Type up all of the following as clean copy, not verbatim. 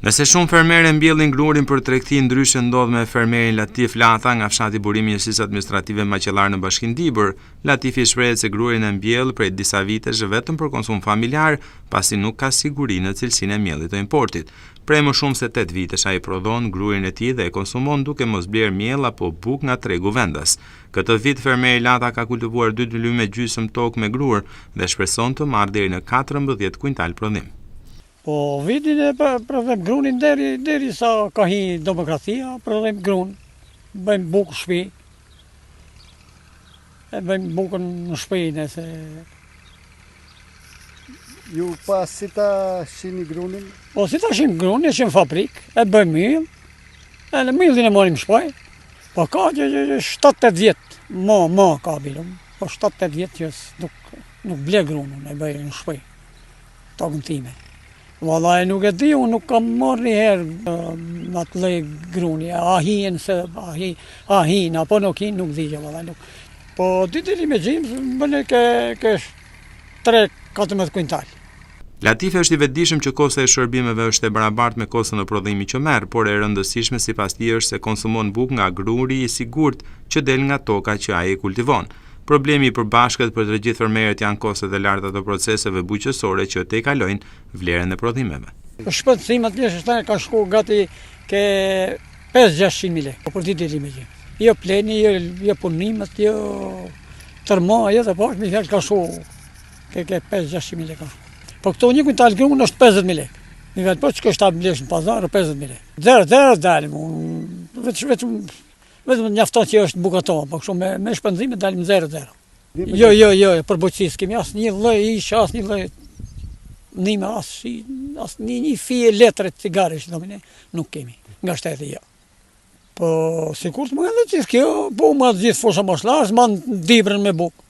Nëse shumë fermerë mbjellin grurin për tregti, ndryshe ndodh me fermerin Latif Lata nga fshati Burimi i Njësisë Administrative Maqellar në Bashkinë Dibër. Latifi shprehet se grurin e mbjell prej disa vitesh vetëm për konsum familjar, pasi nuk ka siguri në cilësinë e miellit të importit. Prej më shumë se 8 vitesh ai prodhon grurin e tij dhe e konsumon duke mos bler miell apo bukë nga tregu vendas. Këtë vit fermeri Lata ka kultivuar 2 dylyme gjysmë tokë me grur dhe shpreson të marrë deri në 14 kuintal prodhim. Po vitin e prodhim grunin deri sa ka hi demokracia, prodhim grun, bëjmë bukë shpi, e bëjmë bukën në shpi nëse... Ju pas si ta shini grunin? Po si ta shini grunin, e shim fabrik, e bëjmë mill, e në millin e morim shpaj, po ka që 7-8 vjetë, ma ka bilum, po 7-8 vjetë që nuk ble grunin, e bëjmë në shpaj, tokën time. Vallaj nuk e di, unë nuk kam marrë njëherë në të lej gruni, a hin, apo nuk hin, nuk di që vallaj nuk. Po ditëri me gjimë, bëne ke 3-14 kuintal. Latifi është i vetëdijshëm që kosta e shërbimeve është e barabartë me kostën e prodhimit që merr, por e rëndësishme sipas tij është se konsumon bukë nga gruri i sigurt që del nga toka që ai e kultivon. Problemi i përbashkët për të gjithë fermerët janë kostet e larta të proceseve buqësore që te kalojnë vlerën e prodhimeve. Shpëndësimat pjesë ka shku gati ke 5-600.000 lekë për ditë me gjithë. Jo pleni, jo punimet, jo tërma, jo të pashë, mi ka shku ke 5-600.000 lekë. Po këto një kuintal grunë është 50.000 lekë. Mi vetë po që kështë ta blesh në pazarë 50.000 lekë. Zero dalim, vetëm njafton që është bukatova, po kështu me shpenzime dalim 0-0. Jo, për bujqësisë kemi as një lloj ish, as një lloj nime, as një fije letre cigare që domine nuk kemi nga shteti jo. Po sikur të më edhe gjithë kjo, po më gjithë fosha moshllar, s'man dibrën me bukë.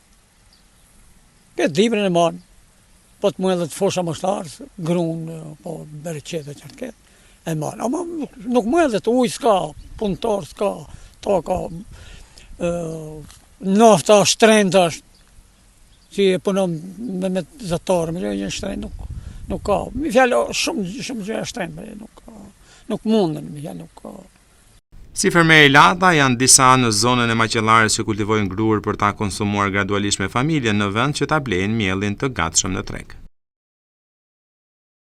Ke dibrën e man. Po të më edhe të fosha moshllar, grun, po bereqete që të e man. Ama nuk më edhe të ujë s'ka, punëtor s'ka. To ka nafta shtrenjtë është, që e punon me zëtarë, me një shtrenjtë nuk ka. Mi fjallë shumë gjë shtrenjtë, nuk mundën, mi fjallë nuk ka. Si fermeri Lata, janë disa në zonën e Maqellarës që kultivojnë grur për ta konsumuar gradualisht me familjen në vend që ta blejnë miellin të gatshëm në treg.